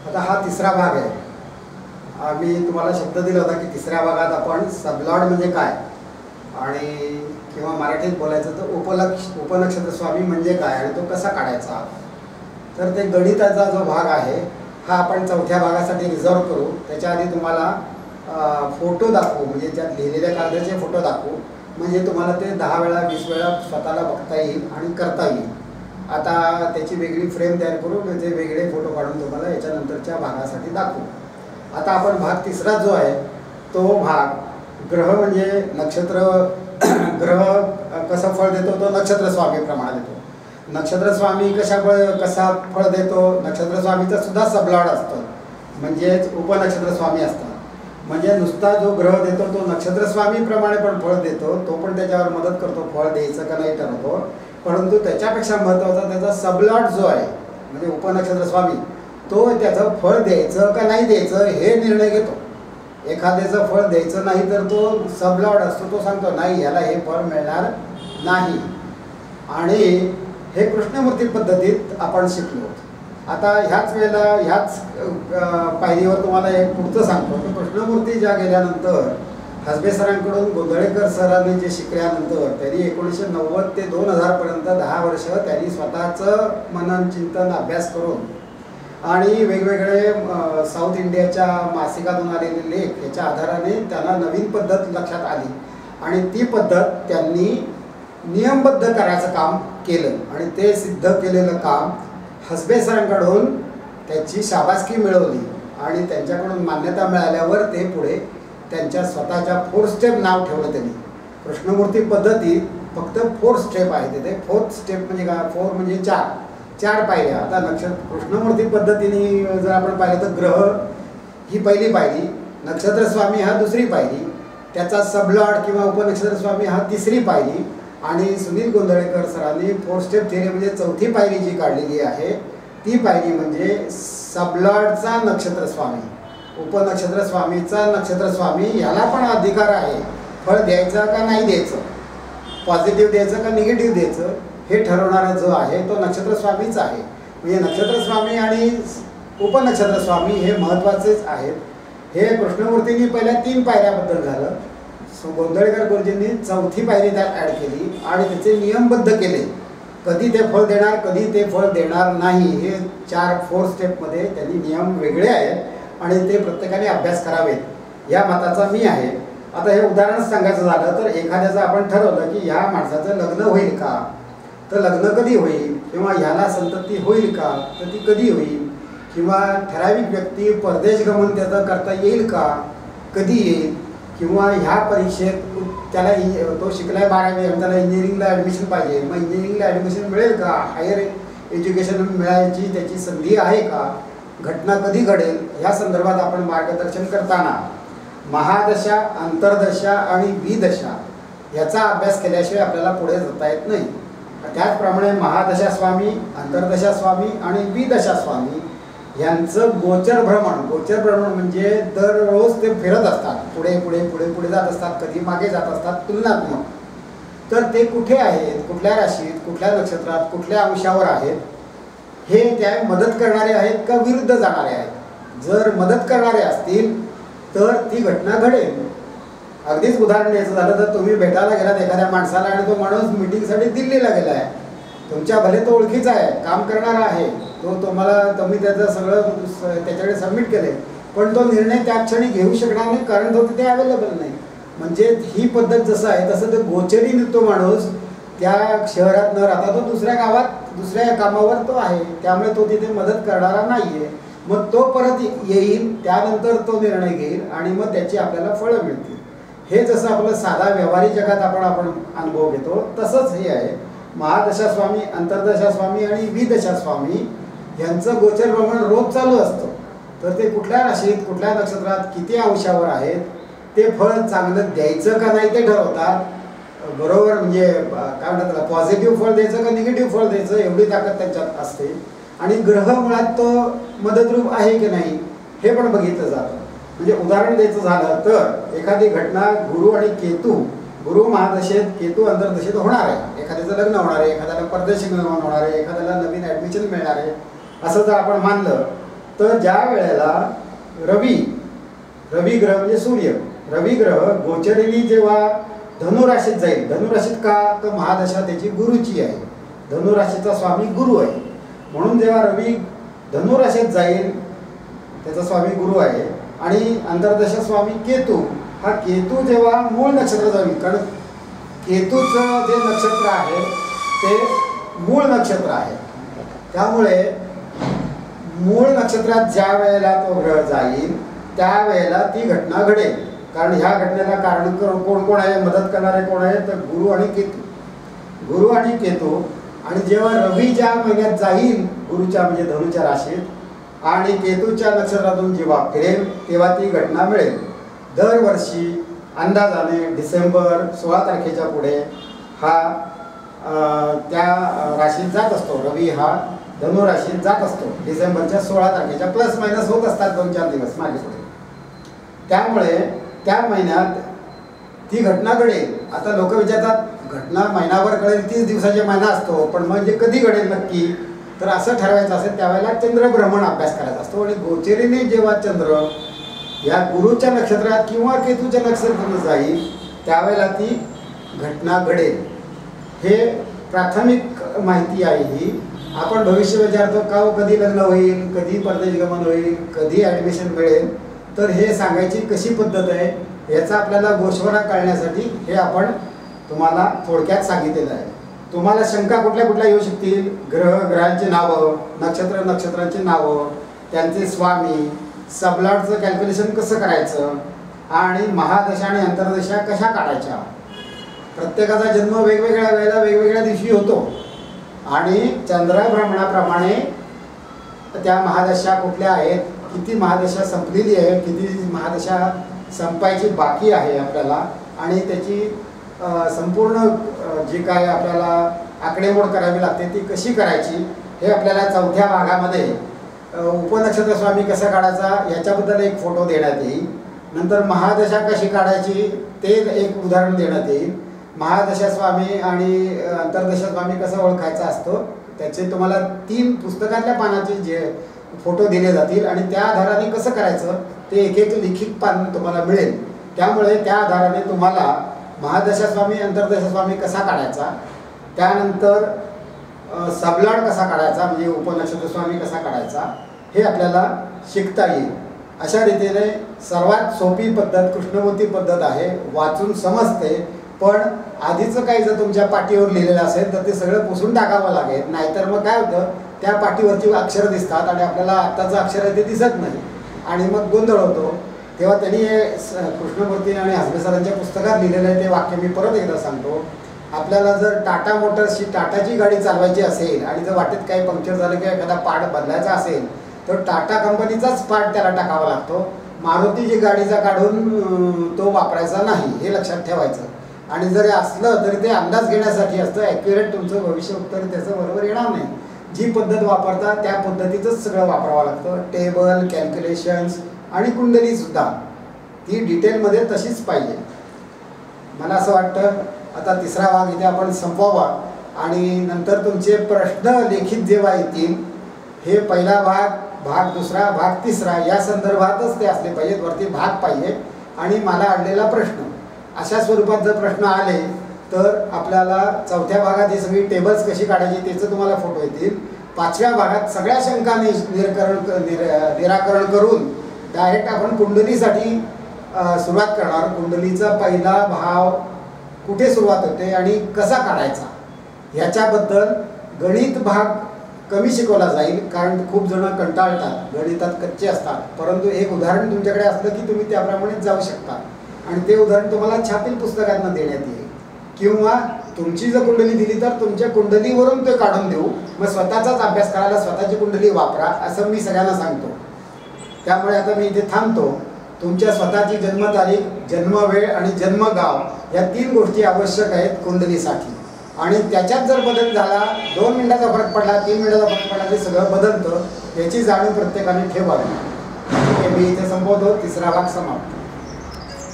आता हा तिसरा भाग आहे. मी तुम्हाला शब्द दिला होता की तिसऱ्या भागात आपण सबलॉर्ड म्हणजे काय आणि किंवा मराठीत बोलायचं तर उपनक्षत्र स्वामी म्हणजे काय आणि तो कसा काढायचा. तर ते गणिताचा जो भाग आहे हा आपण चौथ्या भागासाठी रिझर्व करू. त्याच्या आधी तुम्हाला फोटो दाखवू, म्हणजे त्यात लिहिलेल्या कागदाचे फोटो दाखवू, म्हणजे तुम्हाला ते 10 वेळा 20 वेळा स्वतःला बघता येईल आणि करता येईल. आता त्याची वेगळी फ्रेम तयार करू, त्याचे वेगळे फोटो काढून तुम्हाला याच्यानंतरच्या भागासाठी दाखवू. आता आपण भाग तिसरा जो आहे तो भाग ग्रह म्हणजे नक्षत्र. ग्रह कसं फळ देतो तो नक्षत्र स्वामीप्रमाणे देतो. नक्षत्र स्वामी कसा फळ देतो. नक्षत्र स्वामीचा सुद्धा सबलॉर्ड असतं, म्हणजेच उपनक्षत्र स्वामी असतात. म्हणजे नुसता जो ग्रह देतो तो नक्षत्र स्वामीप्रमाणे पण फळ देतो, तो पण त्याच्यावर मदत करतो, फळ द्यायचं का नाही ठरवतो. परंतु त्याच्यापेक्षा महत्त्वाचा त्याचा सबलॉर्ड जो आहे म्हणजे उपनक्षत्र स्वामी, तो त्याचं फळ द्यायचं का नाही द्यायचं हे निर्णय घेतो. एखाद्याचं फळ द्यायचं नाही तर तो सबलॉर्ड असतो, तो सांगतो नाही ह्याला हे फळ मिळणार नाही. आणि हे कृष्णमूर्ती पद्धतीत आपण शिकलो. आता ह्याच वेळेला ह्याच पायरीवर तुम्हाला एक पुढचं सांगतो की कृष्णमूर्ती ज्या गेल्यानंतर हसबे सरांकडून गोंधळेकर सरांनी जे शिकल्यानंतर त्यांनी 1990 ते 2000पर्यंत 10 वर्ष त्यांनी स्वतःचं मनन चिंतन अभ्यास करून आणि वेगवेगळे साऊथ इंडियाच्या मासिकातून आलेले लेख याच्या आधाराने त्यांना नवीन पद्धत लक्षात आली आणि ती पद्धत त्यांनी नियमबद्ध करायचं काम केलं आणि ते सिद्ध केलेलं काम हसबे सरांकडून त्याची शाबासकी मिळवली आणि त्यांच्याकडून मान्यता मिळाल्यावर ते पुढे त्यांच्या स्वतःच्या 4 स्टेप नाव ठेवलं त्यांनी. कृष्णमूर्ती पद्धतीत फक्त 4 स्टेप आहे तिथे. 4th स्टेप म्हणजे काय, 4 म्हणजे 4 पायऱ्या. आता कृष्णमूर्ती पद्धतीने जर आपण पाहिलं तर ग्रह ही पहिली पायरी, नक्षत्र स्वामी हा दुसरी पायरी, त्याचा सबलॉर्ड किंवा उपनक्षत्र स्वामी हा तिसरी पायरी आणि सुनील गोंधळेकर सरांनी 4 स्टेप थिअरी म्हणजे चौथी पायरी जी काढलेली आहे ती पायरी म्हणजे सबलॉर्डचा नक्षत्र स्वामी, उपनक्षत्र स्वामीचा नक्षत्र स्वामी. याला पण अधिकार आहे फळ द्यायचं का नाही द्यायचं, पॉझिटिव्ह द्यायचं का निगेटिव्ह द्यायचं हे ठरवणारा जो आहे तो नक्षत्र स्वामीच आहे. म्हणजे नक्षत्र स्वामी आणि उपनक्षत्र स्वामी हे महत्त्वाचेच आहेत. हे कृष्णमूर्तींनी पहिल्या 3 पायऱ्याबद्दल झालं. गोंधळेकर गुरुजींनी चौथी पायरी त्यात ॲड केली आणि त्याचे नियमबद्ध केले. कधी ते फळ देणार, कधी ते फळ देणार नाही, हे 4 स्टेपमध्ये त्यांनी नियम वेगळे आहेत आणि ते प्रत्येकाने अभ्यास करावेत या मताचा मी आहे. आता हे उदाहरणच सांगायचं झालं तर एखाद्याचं आपण ठरवलं की ह्या माणसाचं लग्न होईल का, तर लग्न कधी होईल, किंवा ह्याला संतती होईल का तर ती कधी होईल, किंवा ठराविक व्यक्ती परदेश गमन त्याचं करता येईल का, कधी येईल, किंवा ह्या परीक्षेत त्याला तो शिकलाय 12वी आणि त्याला इंजिनिअरिंगला ॲडमिशन पाहिजे, मग इंजिनिअरिंगला ॲडमिशन मिळेल का, हायर एज्युकेशन मिळायची त्याची संधी आहे का, घटना कधी घडेल, ह्या संदर्भात आपण मार्गदर्शन करताना महादशा, अंतर्दशा आणि विदशा याचा अभ्यास केल्याशिवाय आपल्याला पुढे जाता येत नाही. त्याचप्रमाणे महादशा स्वामी, अंतर्दशा स्वामी आणि विदशा स्वामी यांचं गोचर भ्रमण म्हणजे दररोज ते फिरत असतात, पुढे पुढे पुढे पुढे जात असतात, कधी मागे जात असतात तुलनात्मक. तर ते कुठे आहेत, कुठल्या राशीत, कुठल्या नक्षत्रात, कुठल्या अंशावर आहेत, हे त्या मदत करणारे आहेत का विरुद्ध जाणारे आहेत. जर मदत करणारे असतील तर ती घटना घडेल. अगदीच उदाहरण द्यायचं झालं तर तुम्ही भेटायला गेलात एखाद्या माणसाला आणि तो माणूस मिटिंगसाठी दिल्लीला गेला आहे, तुमच्या भले तो ओळखीचा आहे, काम करणारा आहे, तुम्ही त्याचं सगळं त्याच्याकडे सबमिट केले, पण तो निर्णय त्या क्षणी घेऊ शकणार नाही कारण तो तिथे अवेलेबल नाही. म्हणजे ही पद्धत जसं आहे तसं तो गोचरी तो माणूस त्या शहरात न राहता तो दुसऱ्या गावात दुसऱ्या कामावर तो आहे, त्यामुळे तो तिथे मदत करणारा नाही आहे. मग तो परत येईल, त्यानंतर तो निर्णय घेईल आणि मग त्याची आपल्याला फळं मिळतील. हे जसं आपलं साधा व्यवहारिक जगात आपण अनुभव घेतो तसंच हे आहे. महादशा स्वामी, अंतर्दशा स्वामी आणि विदशा स्वामी यांचं गोचर भ्रमण रोज चालू असतं. तर ते कुठल्या राशीत, कुठल्या नक्षत्रात, किती अंशावर आहेत, ते फळ चांगलं द्यायचं का नाही ते ठरवतात. बरोबर, म्हणजे काय म्हणतात त्याला, पॉझिटिव्ह फळ द्यायचं का निगेटिव्ह फळ द्यायचं एवढी ताकद त्यांच्यात असते. आणि ग्रह मुळात तो मदतरूप आहे की नाही हे पण बघितलं जातं. म्हणजे उदाहरण द्यायचं झालं तर एखादी घटना गुरु आणि केतू, गुरु महादशेत, केतू अंतर्दशेत होणार आहे, एखाद्याचं लग्न होणार आहे, एखाद्याला परदेशी गमन होणार आहे, एखाद्याला नवीन ॲडमिशन मिळणार आहे, असं जर आपण मानलं तर ज्या वेळेला रवी ग्रह म्हणजे सूर्य, रवी ग्रह गोचरेने जेव्हा धनुराशीत जाईल, धनुराशीत का तर महादशा त्याची गुरुची आहे, धनुराशीचा स्वामी गुरु आहे, म्हणून जेव्हा रवी धनुराशीत जाईल त्याचा स्वामी गुरु आहे, आणि अंतर्दशा स्वामी केतू, हा केतू जेव्हा मूळ नक्षत्र जाईल, कारण केतूचं जे नक्षत्र आहे ते मूळ नक्षत्र आहे, त्यामुळे मूळ नक्षत्रात ज्या वेळेला तो ग्रह जाईल त्यावेळेला ती घटना घडेल. कारण ह्या घटनेला कारण कोण कोण आहे, मदत करणारे कोण आहे, तर गुरु आणि केतू. आणि जेव्हा रवी ज्या महिन्यात जाईल गुरुच्या म्हणजे धनुच्या राशीत आणि केतूच्या नक्षत्रातून जेव्हा फिरेल तेव्हा ती घटना मिळेल. दरवर्षी अंदाजाने डिसेंबर 16 तारखेच्या पुढे हा त्या राशीत जात असतो, रवी हा धनुराशीत जात असतो डिसेंबरच्या 16 तारखेच्या, प्लस मायनस होत असतात 2-4 दिवस मागे पुढे. त्यामुळे त्या महिन्यात ती घटना घडेल. आता लोक विचारतात घटना महिनाभर कळेल, 30 दिवसाचा महिना असतो, पण म्हणजे कधी घडेल नक्की, तर असं ठरवायचं असेल त्यावेळेला चंद्रभ्रमण अभ्यास करायचा असतो. आणि गोचरीने जेव्हा चंद्र या गुरुच्या नक्षत्रात किंवा केतूच्या नक्षत्रात जाईल त्यावेळेला ती घटना घडेल. हे प्राथमिक माहिती आहे ही. आपण भविष्य विचारतो का कधी लग्न होईल, कधी परदेश गमन होईल, कधी ॲडमिशन मिळेल, तर हे सांगायची कशी पद्धत आहे याचा आपल्याला गोषवारा कळण्यासाठी हे आपण तुम्हाला थोडक्यात सांगितलेलं आहे. तुम्हाला शंका कुठल्या कुठल्या येऊ शकतील, ग्रहांची नावं, नक्षत्रांची नावं, त्यांचे स्वामी, सबलॉटचं कॅल्क्युलेशन कसं करायचं आणि महादशा आणि अंतर्दशा कशा काढायच्या. प्रत्येकाचा जन्म वेगवेगळ्या वेळेला वेगवेगळ्या दिवशी होतो आणि चंद्रभ्रमणाप्रमाणे त्या महादशा कुठल्या आहेत, किती महादशा संपलेली आहे, किती महादशा संपायची बाकी आहे आपल्याला, आणि त्याची संपूर्ण जी काय आपल्याला आकडेमोड करावी लागते ती कशी करायची हे आपल्याला 4थ्या भागामध्ये उपनक्षत्र स्वामी कसा काढायचा याच्याबद्दल एक फोटो देण्यात येईल. नंतर महादशा कशी काढायची ते एक उदाहरण देण्यात येईल. महादशा स्वामी आणि अंतर्दशा स्वामी कसा ओळखायचा असतो त्याचे तुम्हाला 3 पुस्तकातल्या पानाचे जे फोटो दिले जातील आणि त्या आधाराने कसं करायचं ते एक लिखित पान तुम्हाला मिळेल. त्यामुळे त्या आधाराने तुम्हाला महादशा स्वामी अंतर्दशा स्वामी कसा काढायचा, त्यानंतर सबलाड कसा काढायचा म्हणजे उपनक्षत्र स्वामी कसा काढायचा हे आपल्याला शिकता येईल. अशा रीतीने सर्वात सोपी पद्धत कृष्णमूर्ती पद्धत आहे, वाचून समजते. पण आधीचं काही जर तुमच्या पाटीवर लिहिलेलं असेल तर ते सगळं पुसून टाकावं लागेल, नाहीतर मग काय होतं त्या पाटीवरची अक्षरं दिसतात आणि आपल्याला आत्ताचं अक्षर आहे ते दिसत नाही आणि मग गोंधळ होतो. तेव्हा त्यांनी हे कृष्णमूर्ती आणि हसबे सरांच्या पुस्तकात लिहिलेलं आहे ते वाक्य मी परत एकदा सांगतो. आपल्याला जर टाटा मोटर्सची टाटाची गाडी चालवायची असेल आणि जर वाटेत काही पंक्चर झालं किंवा एखादा पार्ट बदलायचा असेल तर टाटा कंपनीचाच पार्ट त्याला टाकावा लागतो. मारुतीची गाडीचा काढून तो वापरायचा नाही, हे लक्षात ठेवायचं. आणि जरी असलं तरी ते अंदाज घेण्यासाठी असतं, ॲक्युरेट तुमचं भविष्य उत्तर त्याचं बरोबर येणार नाही. जी पद्धत वापरता त्या पद्धतीचंच सगळं वापरावं लागतं. टेबल, कॅल्क्युलेशन्स आणि कुंडलीसुद्धा ती डिटेलमध्ये तशीच पाहिजे. मला असं वाटतं आता 3रा भाग इथे आपण संपवावा आणि नंतर तुमचे प्रश्न लेखित जेव्हा येतील हे पहिला भाग, भाग 2, भाग 3 या संदर्भातच ते असले पाहिजेत. वरती भाग पाहिजे आणि मला आणलेला प्रश्न अशा स्वरूपात जर प्रश्न आले तर आपल्याला 4थ्या भागात ही सगळी टेबल्स कशी काढायची त्याचं तुम्हाला फोटो येतील. 5व्या भागात सगळ्या शंका निराकरण करून डायरेक्ट आपण कुंडलीसाठी सुरुवात करणार. कुंडलीचा पहिला भाव कुठे सुरुवात होते आणि कसा काढायचा ह्याच्याबद्दल गणित भाग कमी शिकवला जाईल, कारण खूप जण कंटाळतात, गणितात कच्चे असतात. परंतु एक उदाहरण तुमच्याकडे असलं की तुम्ही त्याप्रमाणे जाऊ शकता आणि ते उदाहरण तुम्हाला छापील पुस्तकातून देण्यात येईल किंवा तुमची जर कुंडली दिली तर तुमच्या कुंडलीवरून ते काढून देऊ. मग स्वतःचाच अभ्यास करायला स्वतःची कुंडली वापरा असं मी सगळ्यांना सांगतो. त्यामुळे आता मी इथे थांबतो. तुमच्या स्वतःची जन्मतारीख, जन्मवेळ आणि जन्मगाव या 3 गोष्टी आवश्यक आहेत कुंडलीसाठी. आणि त्याच्यात जर बदल झाला, 2 मिनिटाचा फरक पडला, 3 मिनिटाचा फरक पडला, ते सगळं बदलतं. याची जाणीव प्रत्येकाने ठेवावी. मी इथे संपवतो. 3रा भाग समाप्त.